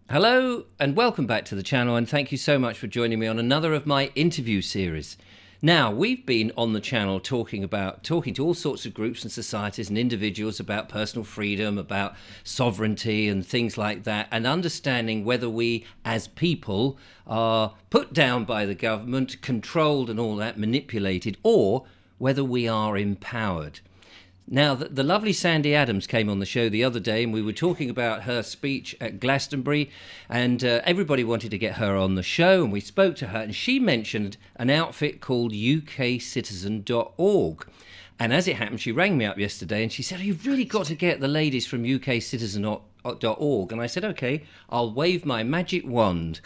Hello and welcome back to the channel, and thank you so much for joining me on another of my interview series. Now, we've been on the channel talking to all sorts of groups and societies and individuals about personal freedom, about sovereignty and things like that, and understanding whether we as people are put down by the government, controlled and all that, manipulated, or whether we are empowered. Now, the lovely Sandy Adams came on the show the other day, and we were talking about her speech at Glastonbury, and everybody wanted to get her on the show, and we spoke to her, and she mentioned an outfit called ukcitizen.org. And as it happened, she rang me up yesterday, and she said, "You've really got to get the ladies from ukcitizen.org." And I said, "Okay, I'll wave my magic wand."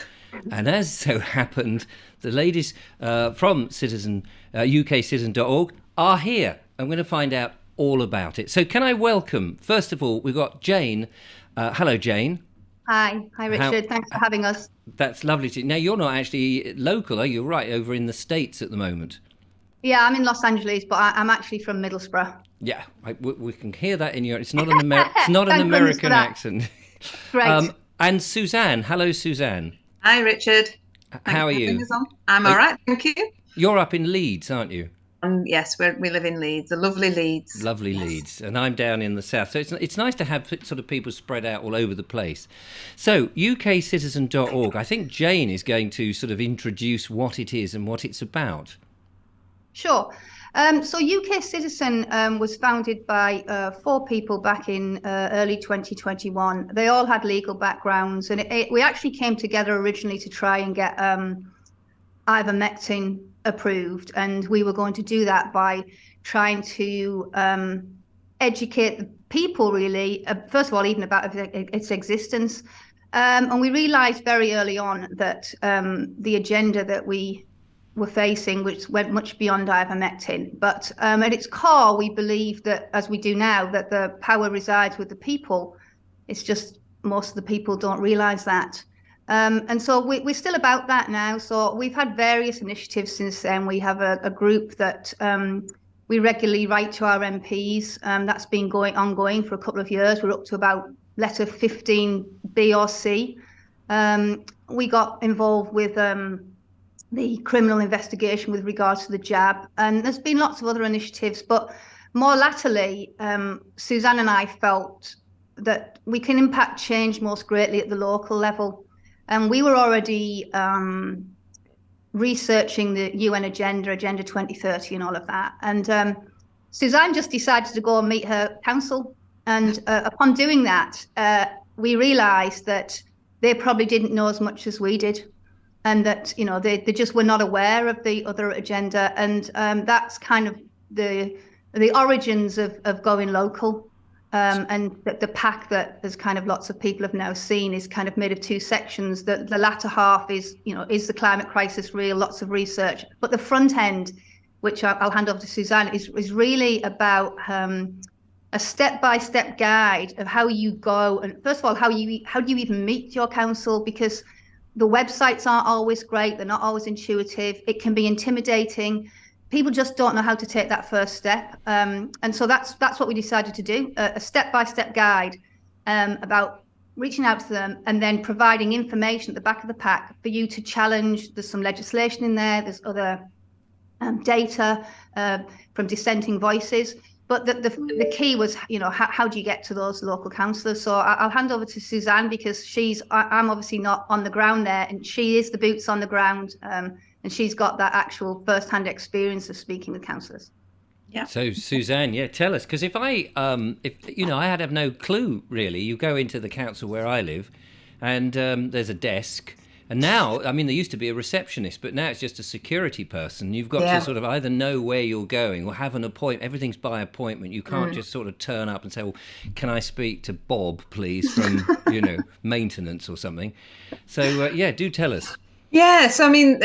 And as so happened, the ladies from ukcitizen.org are here. I'm going to find out all about it. So can I welcome, first of all, we've got Jane. Hello, Jane. Hi, Richard. Thanks for having us. That's lovely to. Now, you're not actually local, are you? Right over in the States at the moment. Yeah, I'm in Los Angeles, but I'm actually from Middlesbrough. Yeah, we can hear that in your. It's not an it's not an American accent. Great. And Suzanne. Hello, Suzanne. Hi, Richard. How are you? I'm all right, thank you. You're up in Leeds, aren't you? Yes, we live in Leeds, the lovely Leeds. Lovely yes. Leeds, and I'm down in the south. So it's nice to have sort of people spread out all over the place. So ukcitizen.org, I think Jane is going to sort of introduce what it is and what it's about. Sure. So UK Citizen was founded by 4 people back in early 2021. They all had legal backgrounds, and we actually came together originally to try and get ivermectin approved, and we were going to do that by trying to educate the people, really, first of all, even about its existence. And we realized very early on that the agenda that we were facing, which went much beyond ivermectin, but at its core, we believe that, as we do now, that the power resides with the people. It's just most of the people don't realize that. And so we're still about that now. So we've had various initiatives since then. We have a group that we regularly write to our MPs. That's been ongoing for a couple of years. We're up to about letter 15B or C. We got involved with the criminal investigation with regards to the jab. And there's been lots of other initiatives. But more latterly, Suzanne and I felt that we can impact change most greatly at the local level. And we were already researching the UN Agenda 2030 and all of that. And Suzanne just decided to go and meet her council. And upon doing that, we realized that they probably didn't know as much as we did. And that, you know, they just were not aware of the other agenda. And that's kind of the origins of going local. And the pack that there's kind of lots of people have now seen is kind of made of 2 sections. The latter half is, you know, is the climate crisis real? Lots of research. But the front end, which I'll hand over to Suzanne, is really about a step-by-step guide of how you go. And first of all, how do you even meet your council? Because the websites aren't always great. They're not always intuitive. It can be intimidating. People just don't know how to take that first step. And so that's what we decided to do, a step-by-step guide about reaching out to them and then providing information at the back of the pack for you to challenge. There's some legislation in there. There's other data from dissenting voices. But the key was, you know, how do you get to those local councillors? So I'll hand over to Suzanne, because I'm obviously not on the ground there, and she is the boots on the ground. And she's got that actual first-hand experience of speaking with councillors. Yeah. So Suzanne, yeah, tell us, because if you know, I had have no clue really. You go into the council where I live, and there's a desk, and now, I mean, there used to be a receptionist, but now it's just a security person. You've got to sort of either know where you're going or have an appointment. Everything's by appointment. You can't just sort of turn up and say, "Well, can I speak to Bob, please, from you know, maintenance or something?" So yeah, do tell us. Yeah, so I mean,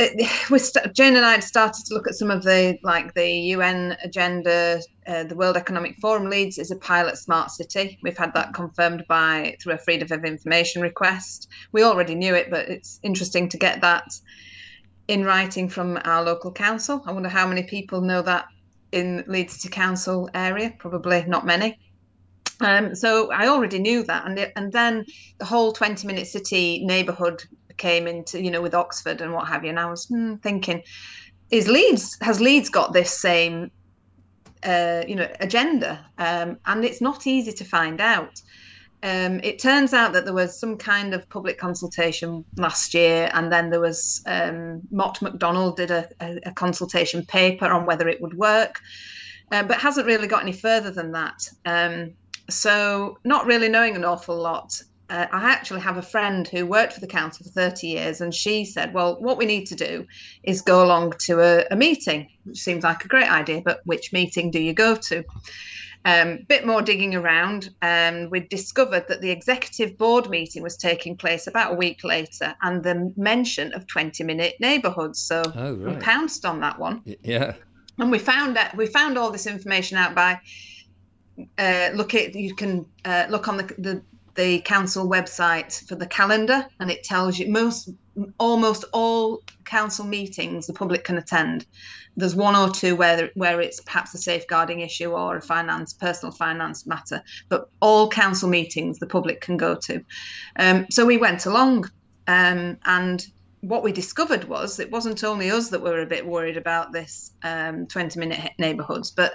Jane and I had started to look at some of the UN agenda. The World Economic Forum Leeds is a pilot smart city. We've had that confirmed through a freedom of information request. We already knew it, but it's interesting to get that in writing from our local council. I wonder how many people know that in Leeds City Council area. Probably not many. So I already knew that, and then the whole 20-minute city neighbourhood came into, with Oxford and what have you, and I was thinking, has Leeds got this same agenda? And it's not easy to find out. It turns out that there was some kind of public consultation last year, and then there was Mott MacDonald did a consultation paper on whether it would work, but hasn't really got any further than that. So not really knowing an awful lot. I actually have a friend who worked for the council for 30 years, and she said, well, what we need to do is go along to a meeting, which seems like a great idea, but which meeting do you go to? Bit more digging around, and we discovered that the executive board meeting was taking place about a week later, and the mention of 20-minute neighbourhoods. So we pounced on that one. Yeah. And we found all this information out by you can look on the council website for the calendar, and it tells you almost all council meetings the public can attend. There's one or two where it's perhaps a safeguarding issue or a personal finance matter, but all council meetings the public can go to. So we went along, and what we discovered was it wasn't only us that were a bit worried about this 20-minute neighbourhoods, but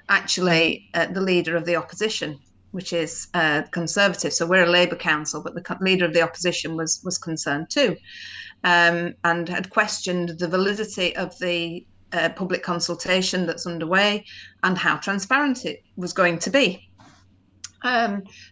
actually the leader of the opposition, which is Conservative. So we're a Labour council, but the leader of the opposition was concerned too, and had questioned the validity of the public consultation that's underway and how transparent it was going to be.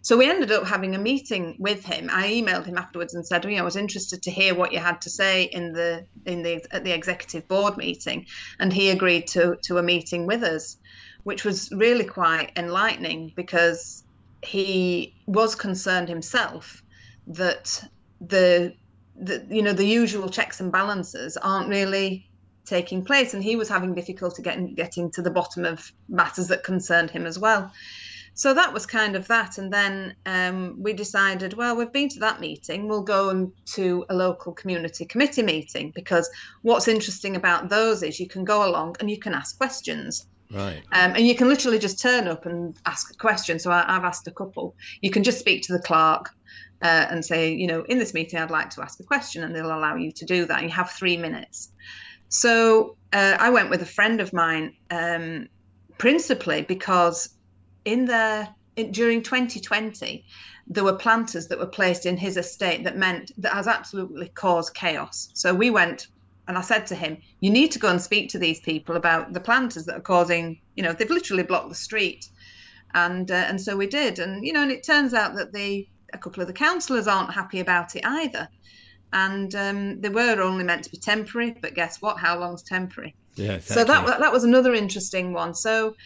So we ended up having a meeting with him. I emailed him afterwards and said, I was interested to hear what you had to say at the executive board meeting, and he agreed to a meeting with us, which was really quite enlightening, because he was concerned himself that the usual checks and balances aren't really taking place, and he was having difficulty getting to the bottom of matters that concerned him as well. So that was kind of that. And then we decided, well, we've been to that meeting, we'll go to a local community committee meeting, because what's interesting about those is you can go along and you can ask questions. Right. And you can literally just turn up and ask a question. So I've asked a couple. You can just speak to the clerk and say, in this meeting, I'd like to ask a question, and they'll allow you to do that. You have 3 minutes. So I went with a friend of mine, principally because during 2020, there were planters that were placed in his estate that has absolutely caused chaos. So we went, and I said to him, you need to go and speak to these people about the planters that are causing, they've literally blocked the street. And so we did. And, and it turns out that a couple of the councillors aren't happy about it either. And they were only meant to be temporary, but guess what? How long's temporary? Yeah, exactly. So that was another interesting one. So,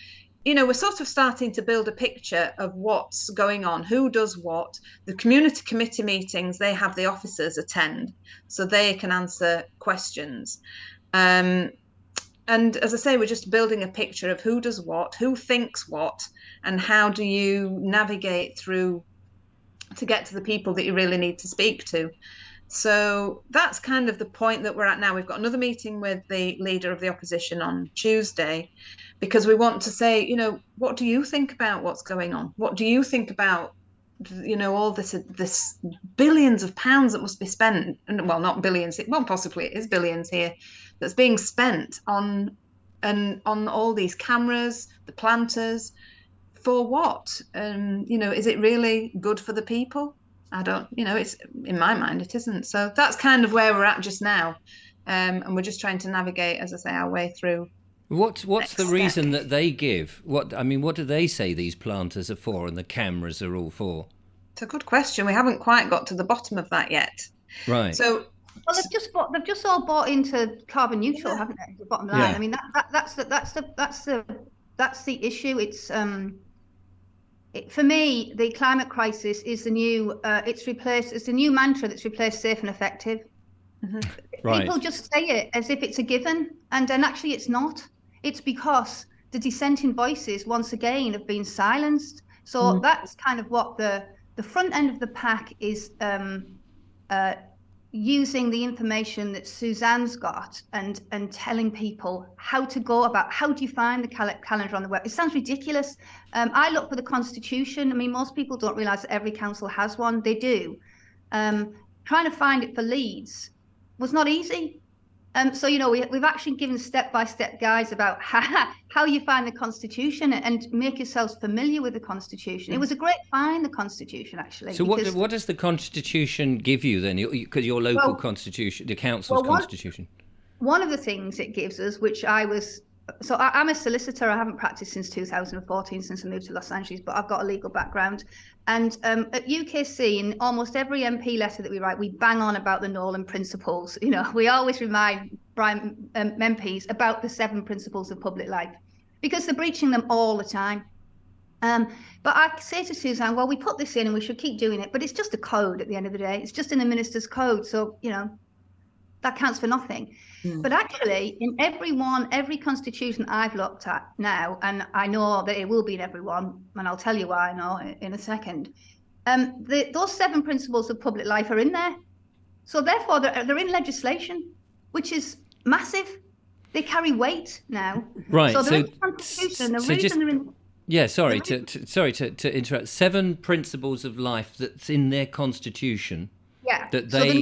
we're sort of starting to build a picture of what's going on, who does what. The community committee meetings, they have the officers attend, so they can answer questions. And as I say, we're just building a picture of who does what, who thinks what, and how do you navigate through to get to the people that you really need to speak to. So that's kind of the point that we're at now. We've got another meeting with the leader of the opposition on Tuesday, because we want to say, what do you think about what's going on? What do you think about, all this billions of pounds that must be spent? And well, not billions. Well, possibly it is billions here that's being spent on all these cameras, the planters, for what? Is it really good for the people? I don't, it's, in my mind, it isn't. So that's kind of where we're at just now. And we're just trying to navigate, as I say, our way through. What's the reason that they give? What do they say these planters are for and the cameras are all for? It's a good question. We haven't quite got to the bottom of that yet. Right. So, well, they've just all bought into carbon neutral, haven't they? The bottom line. Yeah. I mean, that's the issue. It's for me, the climate crisis is the new. It's the new mantra that's replaced safe and effective. mm-hmm. Right. People just say it as if it's a given, and actually it's not. It's because the dissenting voices once again have been silenced. So that's kind of what the front end of the pack is using the information that Suzanne's got and telling people how to go about, how do you find the calendar on the web? It sounds ridiculous. I look for the Constitution. I mean, most people don't realise that every council has one. They do. Trying to find it for Leeds was not easy. So, you know, we've actually given step-by-step guides about how you find the Constitution and make yourselves familiar with the Constitution. It was a great find, the Constitution, actually. So what does the Constitution give you then? Because your local Constitution, the council's Constitution. One of the things it gives us, which I'm a solicitor. I haven't practiced since 2014, since I moved to Los Angeles, but I've got a legal background. And at UKC, in almost every MP letter that we write, we bang on about the Nolan principles. You know, we always remind MPs about the 7 principles of public life, because they're breaching them all the time. But I say to Suzanne, well, we put this in and we should keep doing it, but it's just a code at the end of the day. It's just in the minister's code. So, you know, that counts for nothing. But actually, in every constitution I've looked at now, and I know that it will be in every one, and I'll tell you why I know in a second, those 7 principles of public life are in there. So therefore, they're in legislation, which is massive. They carry weight now. Right. So they're in the Constitution. The reason they're in... Yeah, sorry to interrupt. 7 principles of life that's in their Constitution. Yeah. That they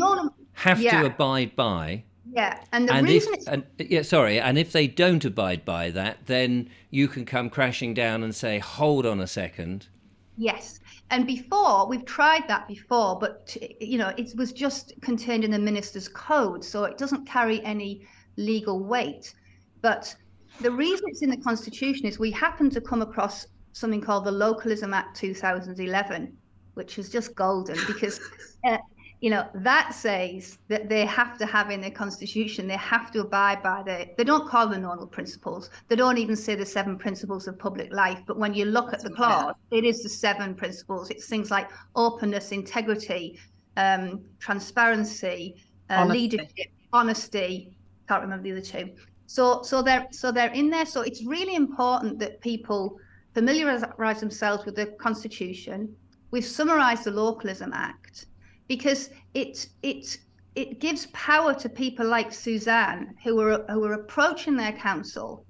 have to abide by. Yeah, and the reason Mm. and if they don't abide by that, then you can come crashing down and say, hold on a second. Yes, and before, we've tried that before, but, you know, it was just contained in the minister's code, so it doesn't carry any legal weight. But the reason it's in the Constitution is we happen to come across something called the Localism Act 2011, which is just golden, because you know, that says that they have to have in their Constitution, they have to abide by they don't call the Nolan principles. They don't even say the 7 principles of public life. But when you look at the clause, it is the 7 principles. It's things like openness, integrity, transparency, leadership, honesty. Can't remember the other 2. So they're in there. So it's really important that people familiarize themselves with the Constitution. We've summarized the Localism Act, because it gives power to people like Suzanne who are approaching their council,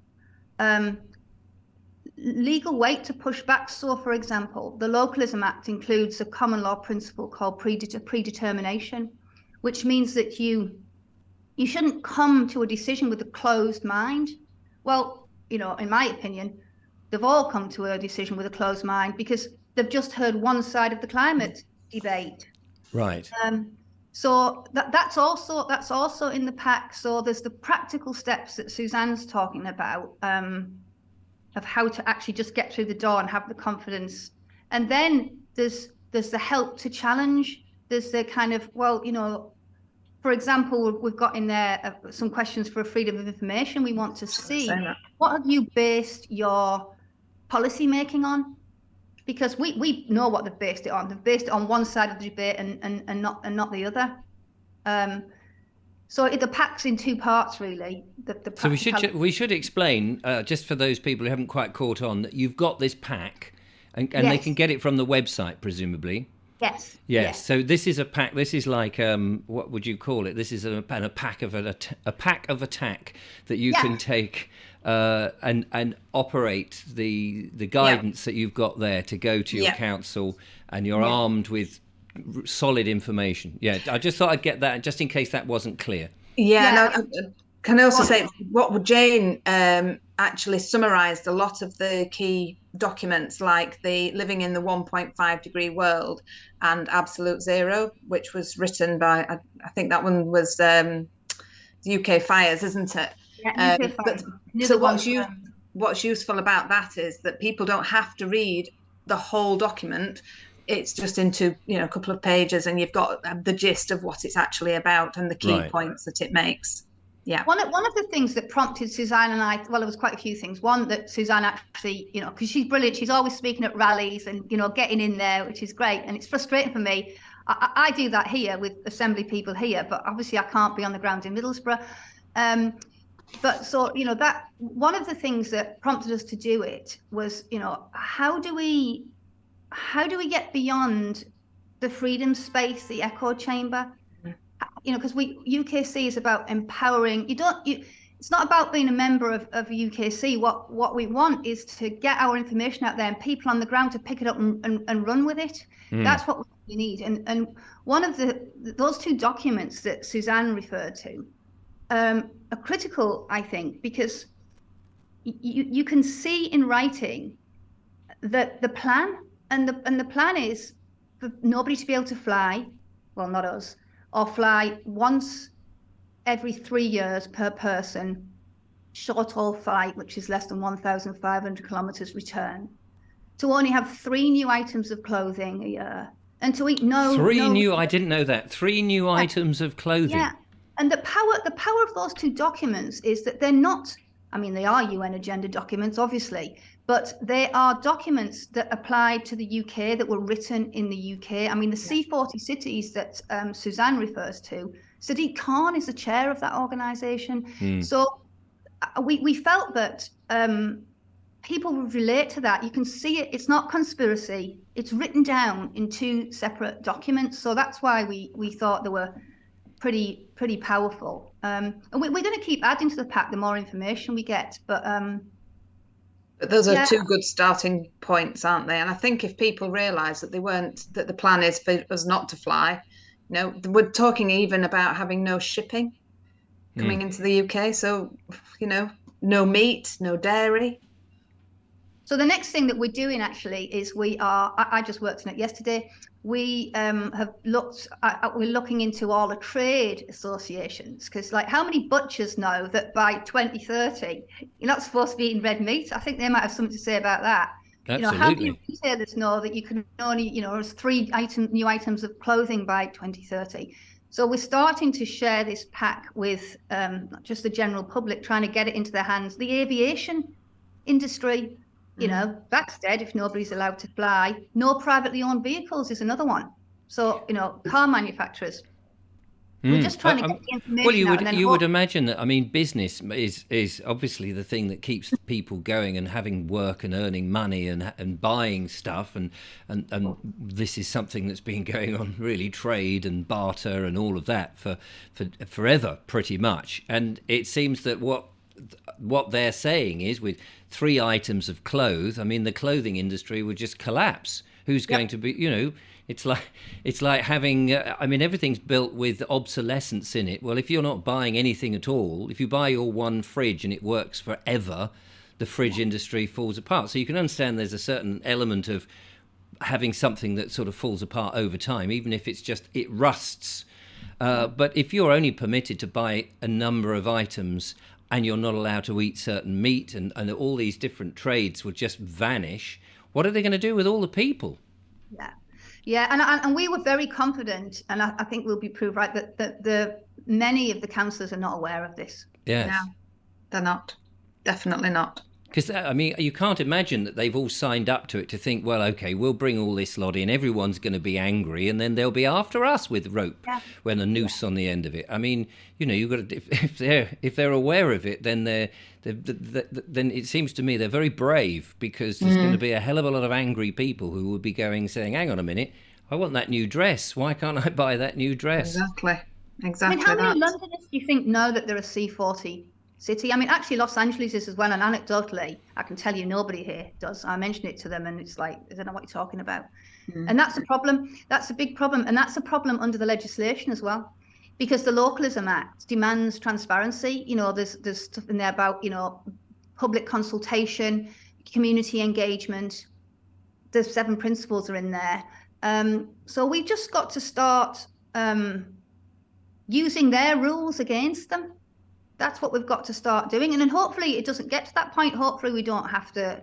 legal weight to push back. So, for example, the Localism Act includes a common law principle called predetermination, which means that you shouldn't come to a decision with a closed mind. Well, you know, in my opinion, they've all come to a decision with a closed mind because they've just heard one side of the climate debate. Right. So that's also in the pack. So there's the practical steps that Suzanne's talking about, of how to actually just get through the door and have the confidence. And then there's the help to challenge. There's the kind of, well, you know, for example, we've got in there some questions for freedom of information. We want to see what have you based your policy making on? Because we know what they've based it on. They've based it on one side of the debate and not the other. So the pack's in 2 parts, really. So we should explain, just for those people who haven't quite caught on, that you've got this pack, and yes, they can get it from the website, presumably. Yes. So this is a pack. This is like what would you call it? This is a pack of attack that you can take. And operate the guidance that you've got there to go to your council, and you're armed with solid information. Yeah, I just thought I'd get that just in case that wasn't clear. Can I also say what Jane actually summarised a lot of the key documents, like the Living in the 1.5 degree world and Absolute Zero, which was written by, I think that one was the UK Fires, isn't it? So what's useful about that is that people don't have to read the whole document. It's just into, you know, a couple of pages, and you've got the gist of what it's actually about and the key points that it makes. Yeah. One of the things that prompted Suzanne and I, well, there was quite a few things. One, that Suzanne actually, you know, because she's brilliant. She's always speaking at rallies and, you know, getting in there, which is great. And it's frustrating for me. I do that here with assembly people here, but obviously I can't be on the ground in Middlesbrough. But so, you know, that one of the things that prompted us to do it was, you know, how do we get beyond the freedom space, the echo chamber? because UKC is about empowering. It's not about being a member of UKC. What we want is to get our information out there and people on the ground to pick it up and run with it. That's what we need. And one of those two documents that Suzanne referred to are critical, I think, because you can see in writing that the plan and the plan is for nobody to be able to fly, well, not us, or fly once every 3 years per person, short-haul flight, which is less than 1,500 kilometers return, to only have 3 new items of clothing a year, and to eat I didn't know that. 3 new items of clothing. Yeah, and the power of those two documents is that they're not, I mean, they are UN agenda documents, obviously, but they are documents that apply to the UK, that were written in the UK. I mean, the C40 cities that Suzanne refers to, Sadiq Khan is the chair of that organization. So we felt that people would relate to that. You can see it. It's not conspiracy. It's written down in 2 separate documents. So that's why we thought they were pretty powerful. And we're going to keep adding to the pack the more information we get. But those are 2 good starting points, aren't they? And I think if people realise that that the plan is for us not to fly, we're talking even about having no shipping coming into the UK. So, no meat, no dairy. So the next thing that we're doing actually is I just worked on it yesterday. We we're looking into all the trade associations, because like, how many butchers know that by 2030 you're not supposed to be eating red meat? I think they might have something to say about that. Absolutely. How many retailers know that you can only, there's 3 new items of clothing by 2030? So we're starting to share this pack with not just the general public, trying to get it into their hands. The aviation industry, that's dead if nobody's allowed to fly. No privately owned vehicles is another one. So, car manufacturers. We're just trying to get the information out. Well, you would imagine that, I mean, business is obviously the thing that keeps people going and having work and earning money and buying stuff. And this is something that's been going on, really, trade and barter and all of that for forever, pretty much. And it seems that what they're saying is, with 3 items of clothes, I mean, the clothing industry would just collapse. Who's going to be, it's like having, I mean, everything's built with obsolescence in it. Well, if you're not buying anything at all, if you buy your one fridge and it works forever, the fridge industry falls apart. So you can understand there's a certain element of having something that sort of falls apart over time, even if it's just, it rusts. But if you're only permitted to buy a number of items and you're not allowed to eat certain meat, and all these different trades will just vanish, what are they going to do with all the people? Yeah, and we were very confident, and I think we'll be proved right, that many of the councillors are not aware of this. Yes. No, they're not. Definitely not. Because, I mean, you can't imagine that they've all signed up to it to think, well, OK, we'll bring all this lot in, everyone's going to be angry, and then they'll be after us with rope when a noose on the end of it. I mean, you've got to, if they're aware of it, then then it seems to me they're very brave, because there's going to be a hell of a lot of angry people who will be saying, hang on a minute, I want that new dress. Why can't I buy that new dress? Exactly. I mean, how many Londoners do you think know that they're a C40 city? I mean, actually, Los Angeles is as well, and anecdotally, I can tell you nobody here does. I mention it to them, and it's like, I don't know what you're talking about. And that's a problem. That's a big problem, and that's a problem under the legislation as well, because the Localism Act demands transparency. There's stuff in there about public consultation, community engagement. The 7 principles are in there. So we've just got to start using their rules against them. That's what we've got to start doing. And then hopefully it doesn't get to that point. Hopefully we don't have to,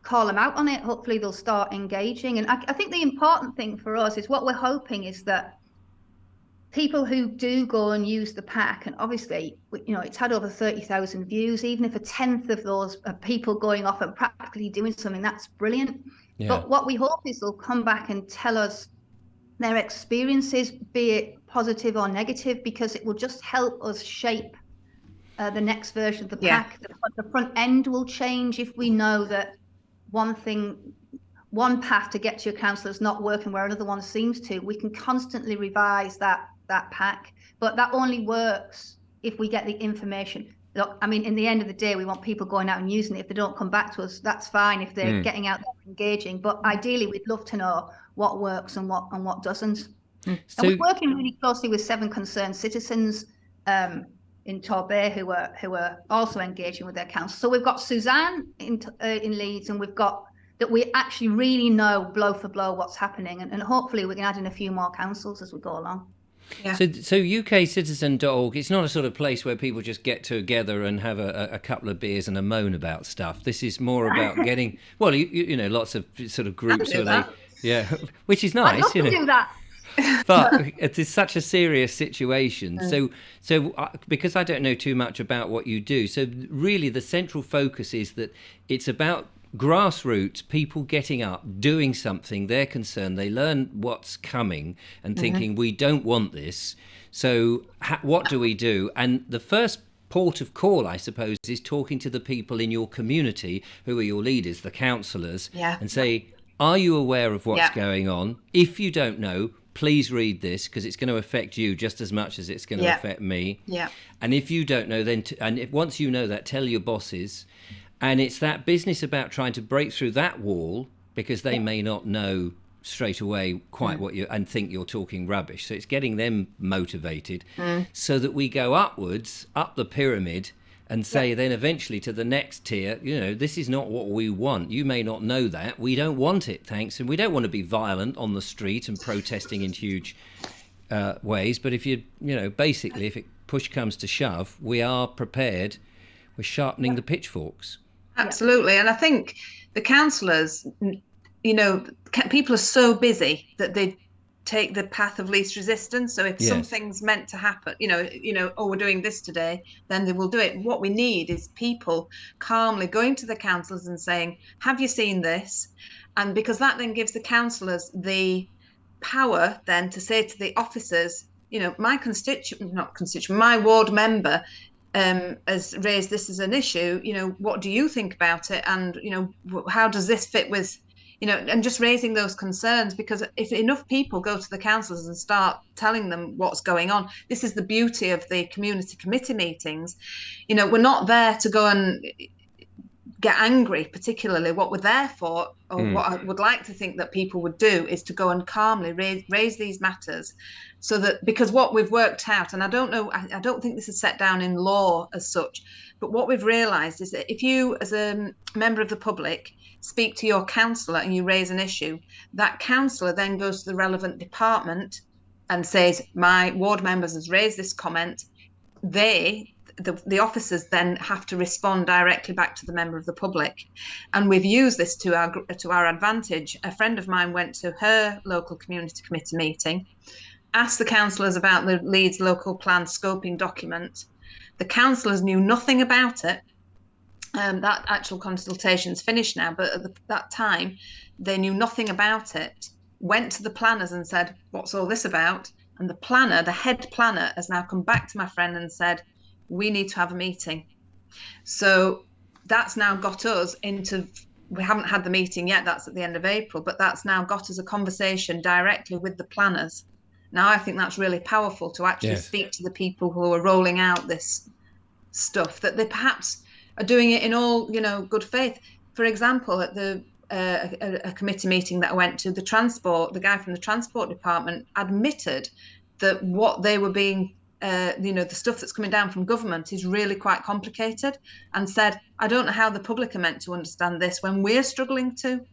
call them out on it. Hopefully they'll start engaging. And I think the important thing for us is, what we're hoping is that people who do go and use the pack, and obviously, it's had over 30,000 views, even if a 10th of those are people going off and practically doing something, that's brilliant. Yeah. But what we hope is they'll come back and tell us their experiences, be it positive or negative, because it will just help us shape the next version of the pack. The front end will change if we know that one path to get to your councillor is not working where another one seems to. We can constantly revise that that pack, but that only works if we get the information. Look, I mean, in the end of the day, we want people going out and using it. If they don't come back to us, that's fine. If they're getting out there engaging, but ideally, we'd love to know what works and what doesn't. So, and we're working really closely with 7 concerned citizens in Torbay who are also engaging with their council. So we've got Suzanne in Leeds, and we've got that we actually really know blow for blow what's happening, and hopefully we can add in a few more councils as we go along. Yeah. So ukcitizen.org, it's not a sort of place where people just get together and have a couple of beers and a moan about stuff. This is more about getting, well, you know, lots of sort of groups where they, which is nice. I'd love to do that. But it is such a serious situation. So because I don't know too much about what you do, so really the central focus is that it's about grassroots, people getting up, doing something, they're concerned, they learn what's coming and thinking, we don't want this. So what do we do? And the first port of call, I suppose, is talking to the people in your community who are your leaders, the councillors, and say, are you aware of what's going on? If you don't know, please read this, because it's going to affect you just as much as it's going to affect me. And if you don't know, then once you know that, tell your bosses. And it's that business about trying to break through that wall, because they may not know straight away quite what you and think you're talking rubbish. So it's getting them motivated so that we go upwards, up the pyramid, and say then eventually to the next tier, you know, this is not what we want. You may not know that. We don't want it, thanks. And we don't want to be violent on the street and protesting in huge ways. But if basically, if push comes to shove, we are prepared. We're sharpening the pitchforks. Absolutely. And I think the councillors, you know, people are so busy that they take the path of least resistance. So if something's meant to happen, you know, oh, we're doing this today, then they will do it. What we need is people calmly going to the councillors and saying, have you seen this? And because that then gives the councillors the power then to say to the officers, you know, my ward member has raised this as an issue, you know, what do you think about it? And, you know, how does this fit with, you know, and just raising those concerns, because if enough people go to the councillors and start telling them what's going on, this is the beauty of the community committee meetings. You know, we're not there to go and get angry, particularly. What we're there for, or what I would like to think that people would do, is to go and calmly raise these matters. So that, because what we've worked out, and I don't think this is set down in law as such, but what we've realised is that if you, as a member of the public, speak to your councillor and you raise an issue, that councillor then goes to the relevant department and says, my ward members has raised this comment. The officers then have to respond directly back to the member of the public. And we've used this to our advantage. A friend of mine went to her local community committee meeting, asked the councillors about the Leeds local plan scoping document. The councillors knew nothing about it. That actual consultation's finished now, but at that time, they knew nothing about it. Went to the planners and said, what's all this about? And the planner, the head planner, has now come back to my friend and said, we need to have a meeting. So that's now got us into, we haven't had the meeting yet, that's at the end of April, but that's now got us a conversation directly with the planners. Now, I think that's really powerful to actually speak to the people who are rolling out this stuff, that they perhaps are doing it in all, you know, good faith. For example, at the a committee meeting that I went to, the guy from the transport department admitted that what they were being, you know, the stuff that's coming down from government is really quite complicated, and said, I don't know how the public are meant to understand this when we're struggling to.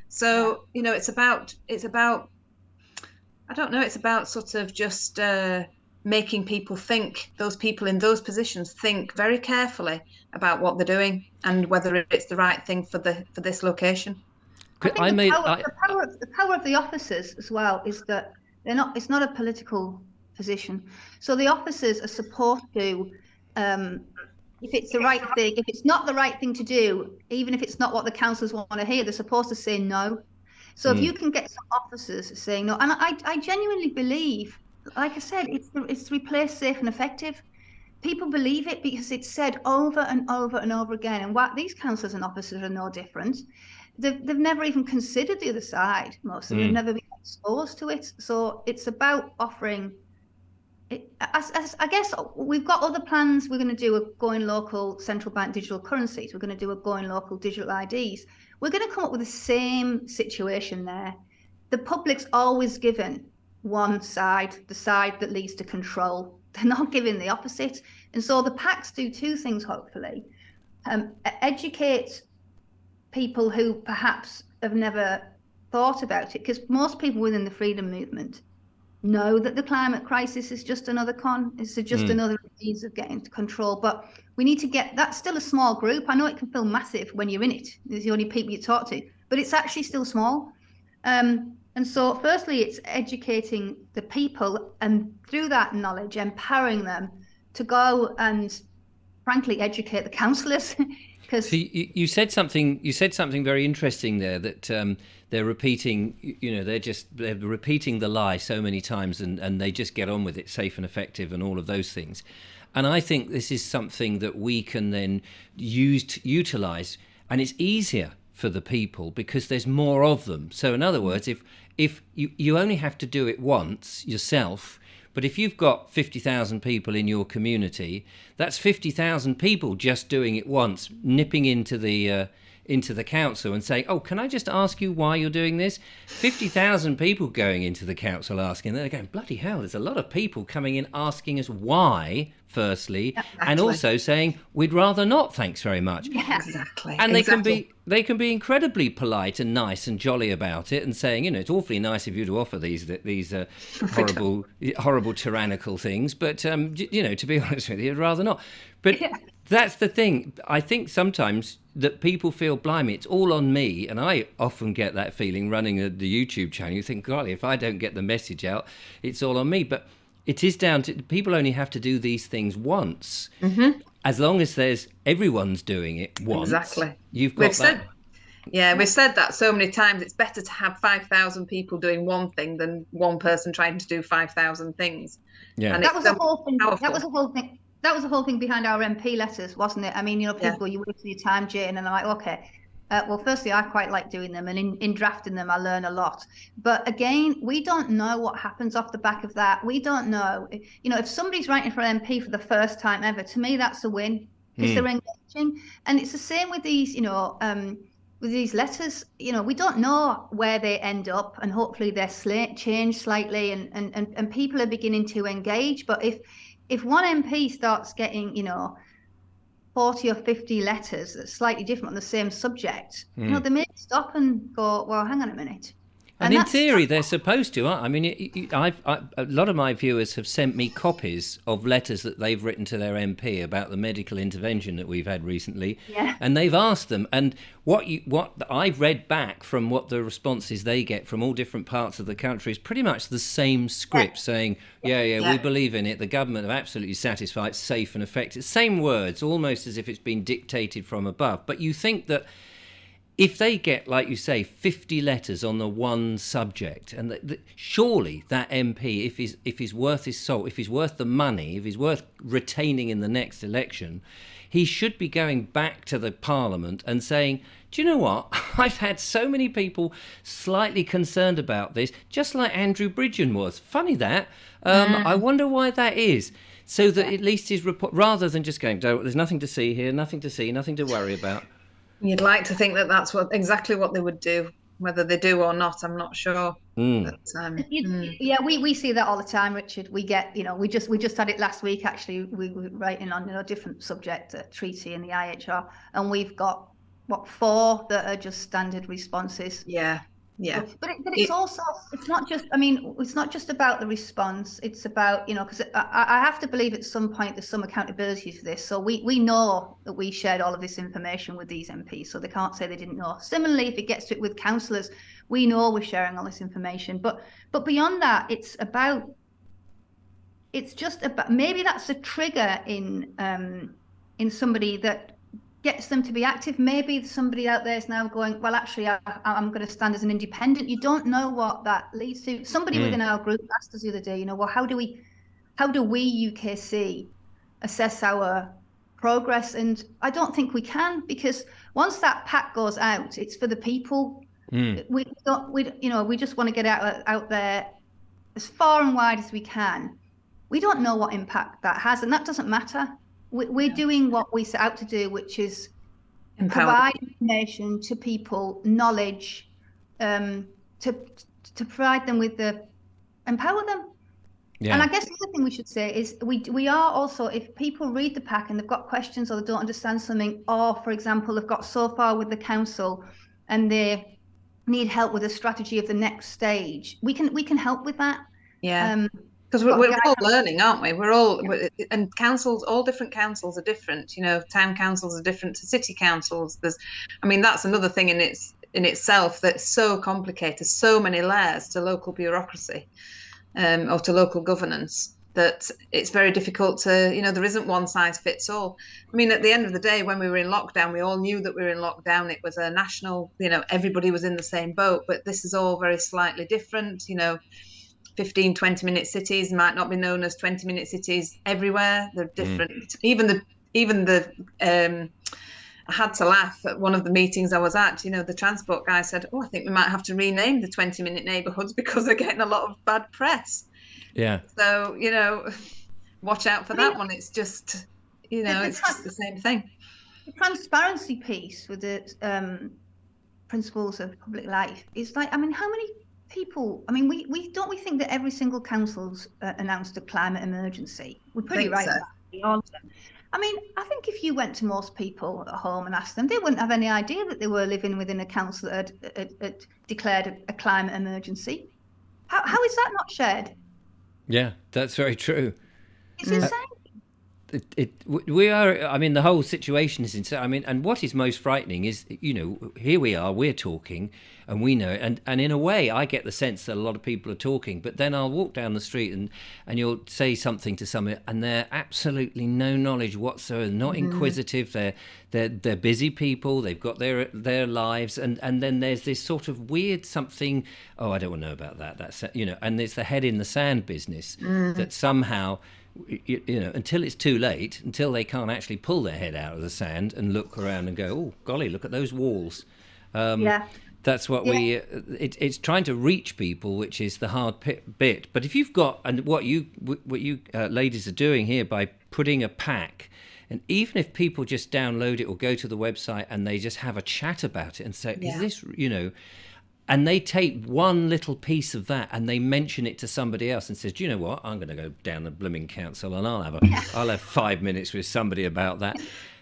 So, you know, it's about I don't know, it's about sort of just making people think, those people in those positions think very carefully about what they're doing and whether it's the right thing for this location. I think the power of the officers as well is that it's not a political position. So the officers are supposed to, if it's the right thing, if it's not the right thing to do, even if it's not what the councillors want to hear, they're supposed to say no. So if you can get some officers saying no, and I genuinely believe, like I said, it's replace safe and effective. People believe it because it's said over and over and over again. And what these councillors and officers are no different. They've never even considered the other side. Most of them have never been exposed to it. So it's about offering I guess we've got other plans. We're going to do a going local central bank digital currencies. We're going to do a going local digital IDs. We're going to come up with the same situation there. The public's always given one side, the side that leads to control. They're not given the opposite. And so the pacts do two things, hopefully. Educate people who perhaps have never thought about it, because most people within the freedom movement know that the climate crisis is just another it's just another means of getting to control. But we need to get, that's still a small group. I know it can feel massive when you're in it. There's the only people you talk to, but it's actually still small. And so firstly, it's educating the people, and through that knowledge, empowering them to go and frankly educate the councillors. So you said something very interesting there, that they're repeating, they're repeating the lie so many times, and they just get on with it, safe and effective and all of those things. And I think this is something that we can then utilize, and it's easier for the people because there's more of them. So in other words, if you only have to do it once yourself, but if you've got 50,000 people in your community, that's 50,000 people just doing it once, nipping into the council and saying, "Oh, can I just ask you why you're doing this?" 50,000 people going into the council asking, they're going, bloody hell, there's a lot of people coming in asking us why, firstly, and also saying, we'd rather not, thanks very much. Yeah, exactly. And they can be incredibly polite and nice and jolly about it, and saying, it's awfully nice of you to offer these horrible tyrannical things, but to be honest with you, I'd rather not. But that's the thing. I think sometimes that people feel, blimey, it's all on me, and I often get that feeling running the YouTube channel. You think, golly, if I don't get the message out, it's all on me. But it is down to, people only have to do these things once. Mm-hmm. As long as everyone's doing it once. Exactly. You've got that. We've said that so many times. It's better to have 5,000 people doing one thing than one person trying to do 5,000 things. Yeah, and that was the whole thing. That was the whole thing. That was the whole thing behind our MP letters, wasn't it? I mean, people go, you waste your time, Jane, and I'm like, okay. Well, firstly, I quite like doing them, and in drafting them, I learn a lot. But again, we don't know what happens off the back of that. We don't know. If somebody's writing for an MP for the first time ever, to me, that's a win, because they're engaging. And it's the same with these, with these letters. We don't know where they end up, and hopefully they're changed slightly, and people are beginning to engage. But if one MP starts getting, 40 or 50 letters that's slightly different on the same subject, they may stop and go, well, hang on a minute. And in theory, they're supposed to. I mean, a lot of my viewers have sent me copies of letters that they've written to their MP about the medical intervention that we've had recently, and they've asked them. And what I've read back from what the responses they get from all different parts of the country is pretty much the same script, saying, we believe in it. The government are absolutely satisfied, safe and effective. Same words, almost as if it's been dictated from above. But you think that if they get, like you say, 50 letters on the one subject, and surely that MP, if he's worth his salt, if he's worth the money, if he's worth retaining in the next election, he should be going back to the Parliament and saying, do you know what? I've had so many people slightly concerned about this, just like Andrew Bridgen was. Funny that. I wonder why that is. So that at least his report, rather than just going, there's nothing to see here, nothing to see, nothing to worry about. You'd like to think that that's exactly what they would do. Whether they do or not, I'm not sure. But, we see that all the time, Richard. We get, we just had it last week. Actually, we were writing on a different subject, a treaty in the IHR, and we've got 4 that are just standard responses. Yeah. But it's also, it's not just about the response. It's about, because I have to believe at some point there's some accountability for this. So we know that we shared all of this information with these MPs, so they can't say they didn't know. Similarly, if it gets to it with councillors, we know we're sharing all this information. But beyond that, it's just about, maybe that's a trigger in somebody that gets them to be active. Maybe somebody out there is now going, well, actually, I'm going to stand as an independent. You don't know what that leads to. Somebody within our group asked us the other day, well, how do we UKC assess our progress? And I don't think we can, because once that pack goes out, it's for the people. We just want to get out there as far and wide as we can. we don't know what impact that has, and that doesn't matter. We're doing what we set out to do, which is provide information to people, knowledge, to provide them with empower them. Yeah. And I guess the other thing we should say is we are also, if people read the pack and they've got questions or they don't understand something, or for example, they've got so far with the council and they need help with a strategy of the next stage, we can help with that. Yeah. Because we're all learning, aren't we? And councils, all different councils are different. You know, town councils are different to city councils. That's another thing in itself that's so complicated, so many layers to local bureaucracy, or to local governance, that it's very difficult to, there isn't one size fits all. I mean, at the end of the day, when we were in lockdown, we all knew that we were in lockdown. It was a national, everybody was in the same boat, but this is all very slightly different. 15, 20-minute cities might not be known as 20-minute cities everywhere. They're different. Even the I had to laugh at one of the meetings I was at. The transport guy said, I think we might have to rename the 20-minute neighbourhoods because they're getting a lot of bad press. Yeah. So, watch out for that one. It's just, it's just the same thing. The transparency piece with the principles of public life is like, how many people, we think that every single council's announced a climate emergency. We're pretty right about all of them. I think if you went to most people at home and asked them, they wouldn't have any idea that they were living within a council that had declared a climate emergency. How is that not shared? Yeah, that's very true. It's insane. We are, the whole situation is insane. And what is most frightening is, here we are, we're talking and we know, and in a way I get the sense that a lot of people are talking, but then I'll walk down the street and you'll say something to someone and they're absolutely no knowledge whatsoever, not inquisitive, they're busy people, they've got their lives, and then there's this sort of weird something, I don't want to know about that, that's, and it's the head in the sand business that somehow, until it's too late, until they can't actually pull their head out of the sand and look around and go, oh golly, look at those walls. That's what it's trying to reach people, which is the hard bit. But if you've got, and what you ladies are doing here by putting a pack, and even if people just download it or go to the website and they just have a chat about it and say, is this, and they take one little piece of that and they mention it to somebody else and says, do you know what? I'm going to go down the blooming council and I'll have 5 minutes with somebody about that.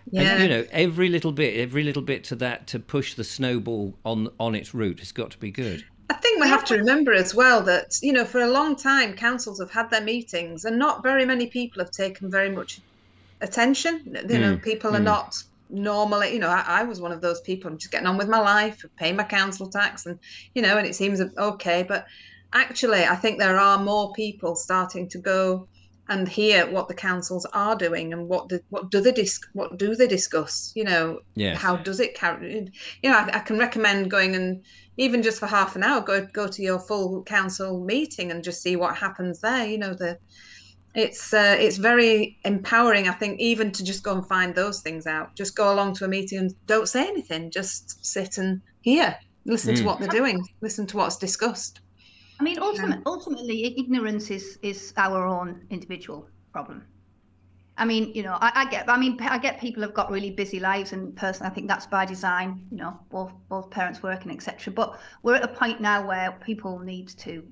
Yeah. And, every little bit to that, to push the snowball on its route has got to be good. I think we have to remember as well that, for a long time, councils have had their meetings and not very many people have taken very much attention. People are not normally, I was one of those people. I'm just getting on with my life, paying my council tax, and and it seems okay. But actually, I think there are more people starting to go and hear what the councils are doing and what do they discuss. Yes. How does it carry? I can recommend going and even just for half an hour go to your full council meeting and just see what happens there. It's very empowering, I think, even to just go and find those things out. Just go along to a meeting and don't say anything. Just sit and hear, listen to what they're doing, listen to what's discussed. Ultimately, ignorance is our own individual problem. I get people have got really busy lives, and personally, I think that's by design. Both parents working, etc. But we're at a point now where people need to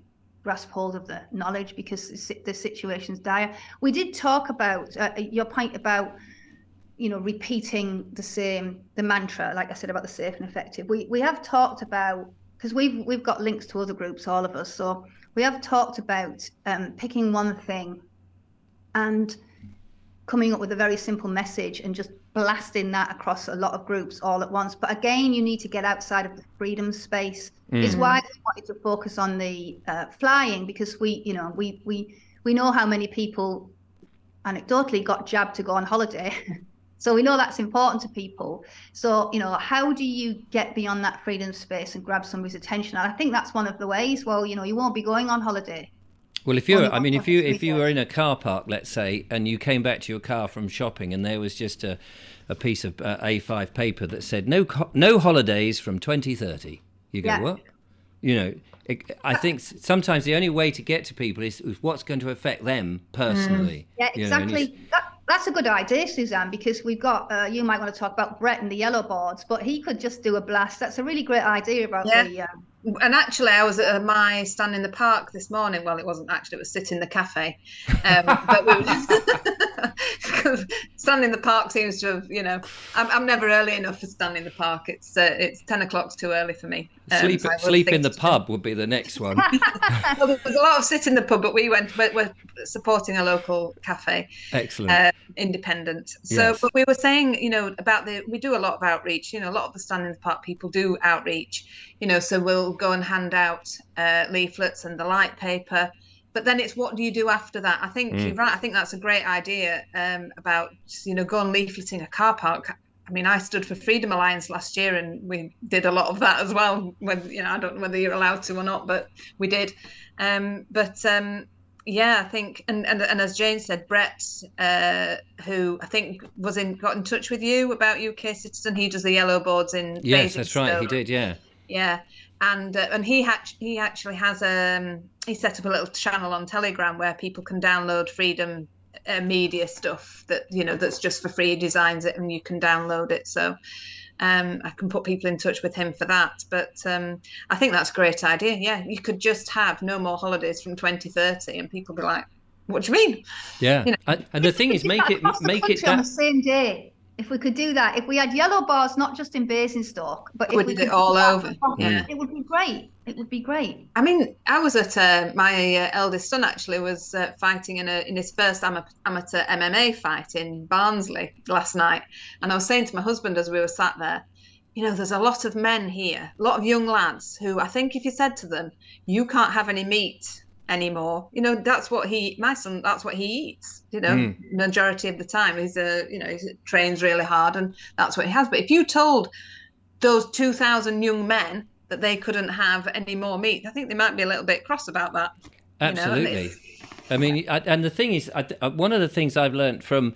grasp hold of the knowledge because the situation's dire. We did talk about your point about repeating the mantra, like I said, about the safe and effective. We have talked about, because we've got links to other groups, all of us, so we have talked about picking one thing and coming up with a very simple message and just blasting that across a lot of groups all at once. But again, you need to get outside of the freedom space. It's why we wanted to focus on the flying, because we know how many people anecdotally got jabbed to go on holiday. So we know that's important to people. So, how do you get beyond that freedom space and grab somebody's attention? And I think that's one of the ways. Well, you won't be going on holiday. Well, if you were in a car park, let's say, and you came back to your car from shopping and there was just a piece of A5 paper that said no holidays from 2030, you go, what? I think sometimes the only way to get to people is what's going to affect them personally. Yeah, exactly. That's a good idea, Suzanne, because we've got, you might want to talk about Brett and the yellow boards, but he could just do a blast. That's a really great idea about the... And actually, I was at my stand in the park this morning. Well, it wasn't actually, it was sit in the cafe. But we because stand in the park seems to have, I'm never early enough for stand in the park. It's 10 o'clock's too early for me. Sleep in the pub would be the next one. Well, there's a lot of sit in the pub, but we're supporting a local cafe. Excellent. Independent. So, Yes. But we were saying, we do a lot of outreach. A lot of the stand in the park people do outreach. So we'll go and hand out leaflets and the light paper. But then it's what do you do after that? I think you're right. I think that's a great idea about, go and leafleting a car park. I mean, I stood for Freedom Alliance last year and we did a lot of that as well. When, I don't know whether you're allowed to or not, but we did. Yeah, I think, and as Jane said, Brett, who I think got in touch with you about UK Citizen, he does the yellow boards in. Yes, that's right. He did, yeah. Yeah, and he actually has he set up a little channel on Telegram where people can download Freedom media stuff that that's just for free. He designs it and you can download it. So I can put people in touch with him for that. But I think that's a great idea. Yeah, you could just have no more holidays from 2030 and people be like, what do you mean? Yeah, and the thing is, make it on the same day. If we could do that, if we had yellow bars, not just in Basingstoke, but if we did could it all over, it would be great. It would be great. I mean, I was at my eldest son actually was fighting in his first amateur MMA fight in Barnsley last night, and I was saying to my husband as we were sat there, there's a lot of men here, a lot of young lads who I think if you said to them, you can't have any meat anymore, that's what that's what he eats, majority of the time. He trains really hard and that's what he has. But if you told those 2,000 young men that they couldn't have any more meat, I think they might be a little bit cross about that. Absolutely. I mean, and the thing is, one of the things I've learned from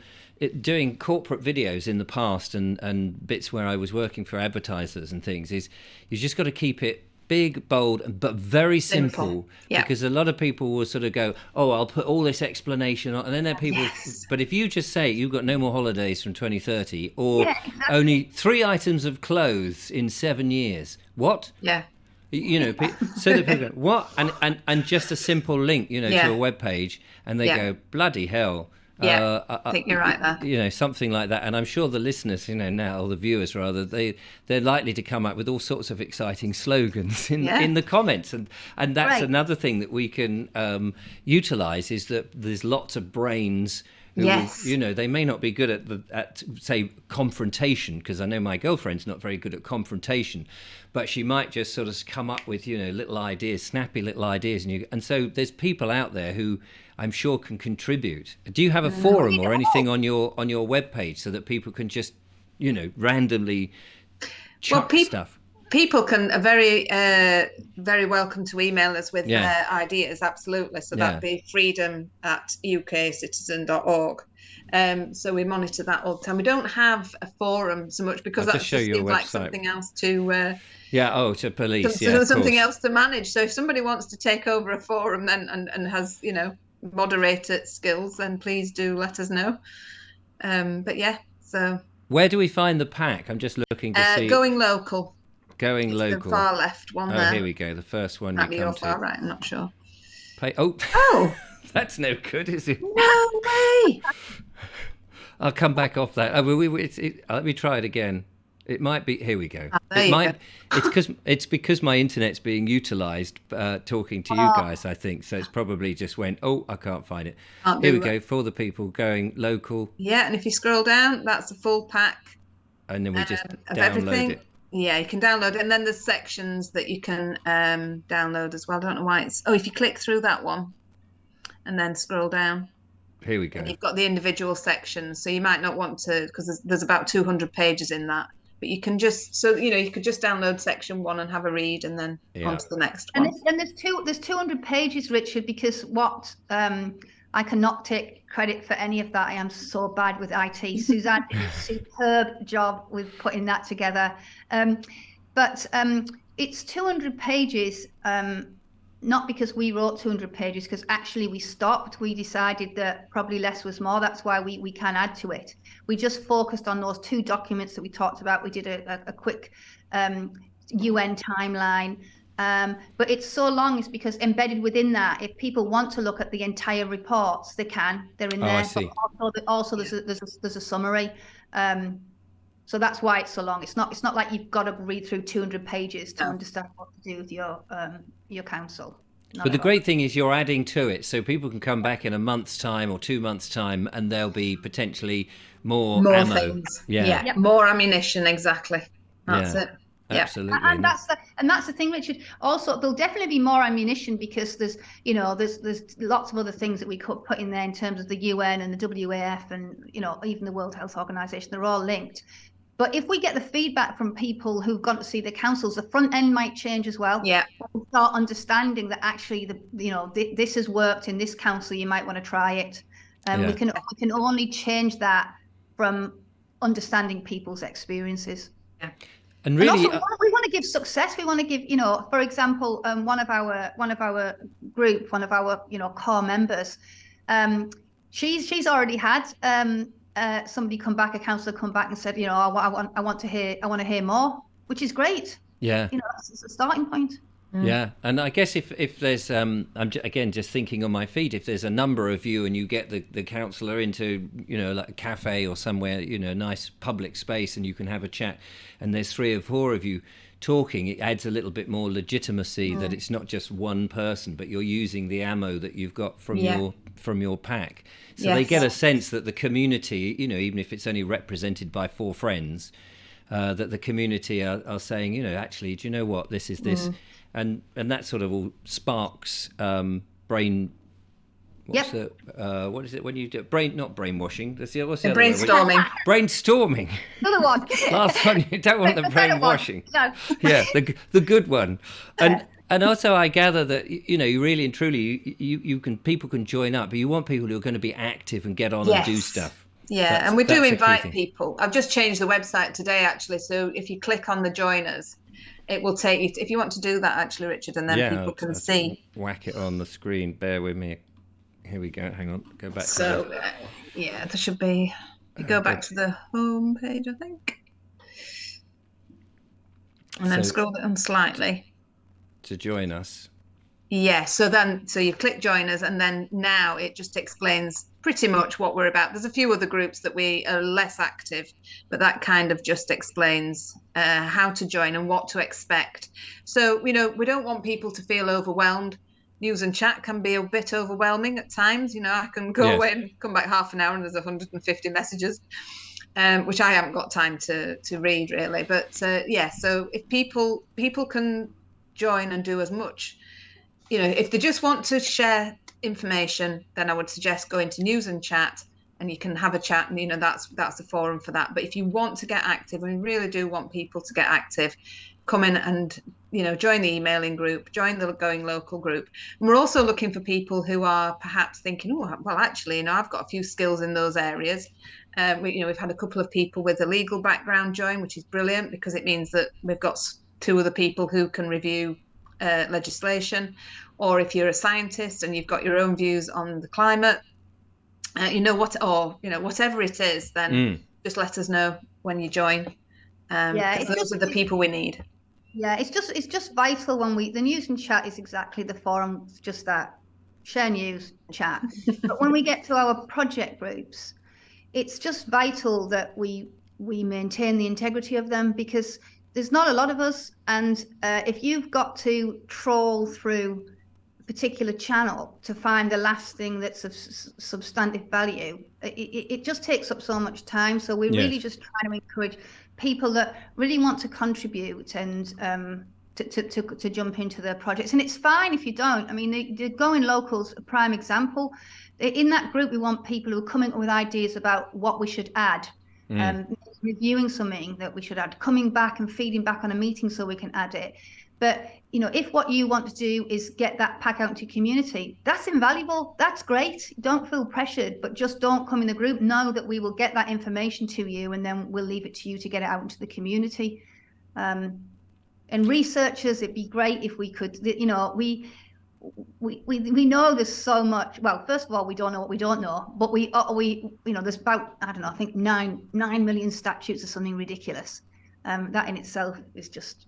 doing corporate videos in the past and bits where I was working for advertisers and things is you just got to keep it big, bold, but very simple. Yeah. Because a lot of people will sort of go, oh, I'll put all this explanation on. And then there are people, but if you just say you've got no more holidays from 2030 or only 3 items of clothes in 7 years, what? Yeah. So that people go, what? And just a simple link, to a web page and they go, bloody hell. Yeah, I think you're right there. Something like that. And I'm sure the listeners, now, or the viewers rather, they're likely to come up with all sorts of exciting slogans in the comments. And that's another thing that we can utilise is that there's lots of brains who, they may not be good at say, confrontation, because I know my girlfriend's not very good at confrontation, but she might just sort of come up with, little ideas, snappy little ideas. And so there's people out there who I'm sure can contribute. Do you have a forum or anything on your webpage so that people can just, randomly chuck stuff? People are very, very welcome to email us with their ideas, absolutely. So that'd be freedom@ukcitizen.org. So we monitor that all the time. We don't have a forum so much because that just seems like something else to... to police. Something else to manage. So if somebody wants to take over a forum then and has, moderator skills, then please do let us know. So... Where do we find the pack? I'm just looking to see... Going local. Going local. The far left one there. Here we go. The first one Might you come to. Far right, I'm not sure. Oh! That's no good, is it? No way! I'll come back off that. Let me try it again. It might be. Here we go. It's because my internet's being utilised talking to you guys. I think so. It's probably just went. Oh, I can't find it. Here we go for the people going local. Yeah, and if you scroll down, that's the full pack. And then we just download everything. it. Yeah, you can download it, and then there's sections that you can download as well. I don't know why it's. Oh, if you click through that one, and then scroll down. Here we go. And you've got the individual sections, so you might not want to because there's about 200 pages in that. But you can just you could just download section 1 and have a read, and then on to the next one. And there's 200 pages, Richard, because I cannot take credit for any of that. I am so bad with IT. Suzanne did a superb job with putting that together. But it's 200 pages, not because we wrote 200 pages, because actually we stopped. We decided that probably less was more. That's why we can add to it. We just focused on those 2 documents that we talked about. We did a quick UN timeline. But it's so long, it's because embedded within that, if people want to look at the entire reports, they can. They're in there. I see. But also there's a summary. So that's why it's so long. It's not like you've got to read through 200 pages to understand what to do with your council. But the great thing is you're adding to it, so people can come back in a month's time or 2 months' time, and there'll be potentially more ammo. Things. Yeah. More ammunition. Exactly. That's it. Yeah. Absolutely. And that's the thing, Richard. Also, there'll definitely be more ammunition, because there's lots of other things that we could put in there in terms of the UN and the WAF and even the World Health Organization. They're all linked. But if we get the feedback from people who've gone to see the councils, the front end might change as well. Yeah. We'll start understanding that actually this has worked in this council. You might want to try it. We can only change that from understanding people's experiences. Yeah. And really, also, we want to give success. We want to give, for example, one of our group, one of our core members, she's already had somebody come back, a councillor come back and said, I want to hear more, which is great. Yeah. That's a starting point. Yeah, and I guess if there's I'm again just thinking on my feet, if there's a number of you and you get the councillor into like a cafe or somewhere, a nice public space, and you can have a chat, and there's 3 or 4 of you talking, it adds a little bit more legitimacy that it's not just one person, but you're using the ammo that you've got from your pack. So they get a sense that the community, even if it's only represented by 4 friends, that the community are saying, actually, do you know what, this is this. And that sort of all sparks brain. What is it when you do not brainwashing? What's the other brainstorming. Word? Brainstorming. Another one. Last one. You don't want the brainwashing. No. Yeah, the good one. And also, I gather that you really and truly people can join up, but you want people who are going to be active and get on and do stuff. Yeah, and we do invite people. I've just changed the website today, actually. So if you click on the joiners, it will take you if you want to do that, actually, Richard, and then people can see. Whack it on the screen. Bear with me. Here we go. Hang on. Go back. There should be. You go back to the home page, I think, and then scroll it on slightly to join us. Yeah. So you click join us, and then now it just explains pretty much what we're about. There's a few other groups that we are less active, but that kind of just explains how to join and what to expect. So, we don't want people to feel overwhelmed. News and chat can be a bit overwhelming at times. I can go away and come back half an hour and there's 150 messages, which I haven't got time to read really. But so if people can join and do as much, if they just want to share information, then I would suggest going to news and chat, and you can have a chat, and that's the forum for that. But if you want to get active, and we really do want people to get active, come in and join the emailing group, join the Going Local group. And we're also looking for people who are perhaps thinking, actually, I've got a few skills in those areas. We've had a couple of people with a legal background join, which is brilliant, because it means that we've got 2 other people who can review legislation. Or if you're a scientist and you've got your own views on the climate, whatever it is, then just let us know when you join. Those are the people we need. Yeah, it's just vital when the news and chat is exactly the forum, just that, share news, chat. But when we get to our project groups, it's just vital that we maintain the integrity of them, because there's not a lot of us, and if you've got to troll through particular channel to find the last thing that's of substantive value, it just takes up so much time. So we're really just trying to encourage people that really want to contribute and to jump into the projects. And it's fine if you don't. I mean, the Going Local's a prime example. In that group, we want people who are coming up with ideas about what we should add, reviewing something that we should add, coming back and feeding back on a meeting so we can add it. But if what you want to do is get that pack out into your community, that's invaluable. That's great. Don't feel pressured, but just don't come in the group. Know that we will get that information to you, and then we'll leave it to you to get it out into the community. And researchers, it'd be great if we could, you know, we know there's so much. Well, first of all, we don't know what we don't know, but we you know, there's about, I don't know, I think 9 million statutes or something ridiculous. That in itself is just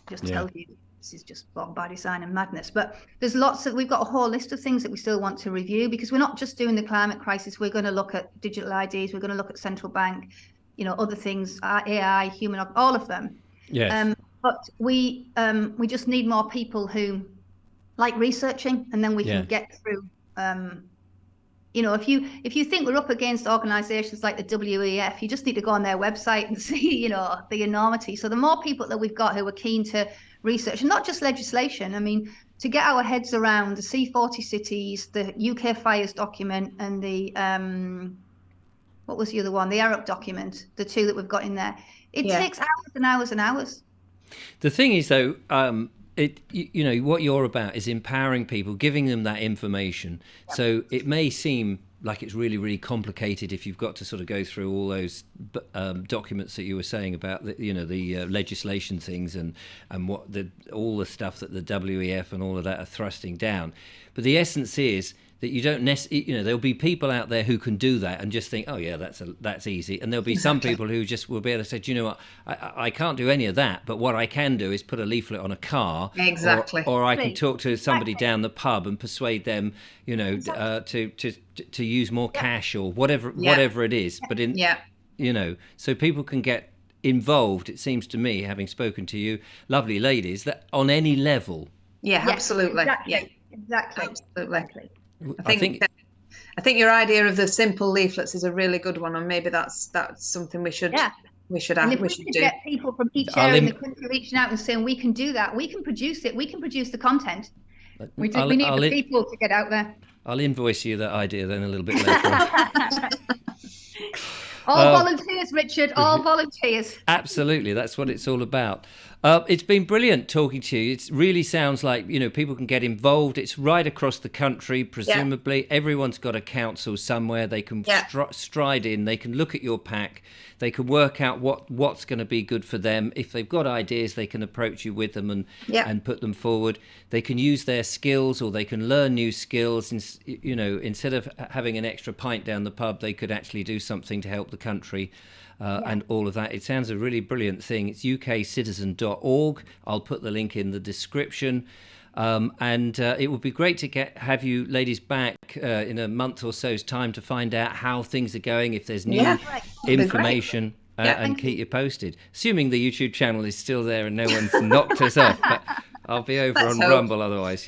tells you this is just by design and madness. But there's we've got a whole list of things that we still want to review, because we're not just doing the climate crisis. We're going to look at digital IDs. We're going to look at central bank, you know, other things, AI, human, all of them. Yes. But we just need more people who like researching, and then we can get through. You know, if you think we're up against organisations like the WEF, you just need to go on their website and see, you know, the enormity. So the more people that we've got who are keen to research, and not just legislation. I mean, to get our heads around the C40 cities, the UK fires document, and the what was the other one? The Arab document, the two that we've got in there. It takes hours and hours and hours. The thing is, though, you know, what you're about is empowering people, giving them that information. So it may seem like it's really, really complicated if you've got to sort of go through all those documents that you were saying about, the legislation things and what all the stuff that the WEF and all of that are thrusting down. But the essence is that you don't there'll be people out there who can do that and just think, oh yeah, that's easy, and there'll be some people who just will be able to say, do you know what, I can't do any of that, but what I can do is put a leaflet on a car, or I can talk to somebody down the pub and persuade them, you know, to use more cash or whatever it is. But you know, so people can get involved. It seems to me, having spoken to you lovely ladies, that on any level. Absolutely. Exactly. Absolutely. I think your idea of the simple leaflets is a really good one, and maybe that's something we should do. Get people from each area in the country reaching out and saying, we can do that, we can produce it, we can produce the content. We need the people to get out there. I'll invoice you that idea then a little bit later. All volunteers, Richard, all volunteers. Absolutely, that's what it's all about. It's been brilliant talking to you. It really sounds like, you know, people can get involved. It's right across the country, presumably. Yeah. Everyone's got a council somewhere. They can stride in. They can look at your pack. They can work out what's going to be good for them. If they've got ideas, they can approach you with them and put them forward. They can use their skills, or they can learn new skills. You know, instead of having an extra pint down the pub, they could actually do something to help the country. And all of that. It sounds a really brilliant thing. It's ukcitizen.org. I'll put the link in the description. And it would be great to have you ladies back in a month or so's time to find out how things are going, if there's new information, and keep you posted. Assuming the YouTube channel is still there and no one's knocked us off. But I'll be over on Rumble otherwise,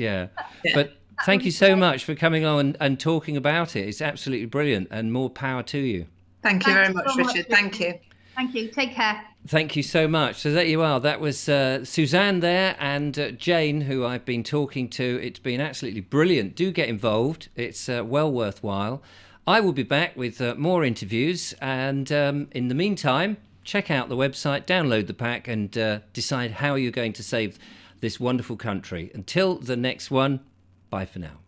But thank you so much for coming on and talking about it. It's absolutely brilliant, and more power to you. Thank you very much, Richard. Thank you. Thank you. Take care. Thank you so much. So there you are. That was Suzanne there, and Jane, who I've been talking to. It's been absolutely brilliant. Do get involved. It's well worthwhile. I will be back with more interviews, and in the meantime, check out the website, download the pack, and decide how you're going to save this wonderful country. Until the next one, bye for now.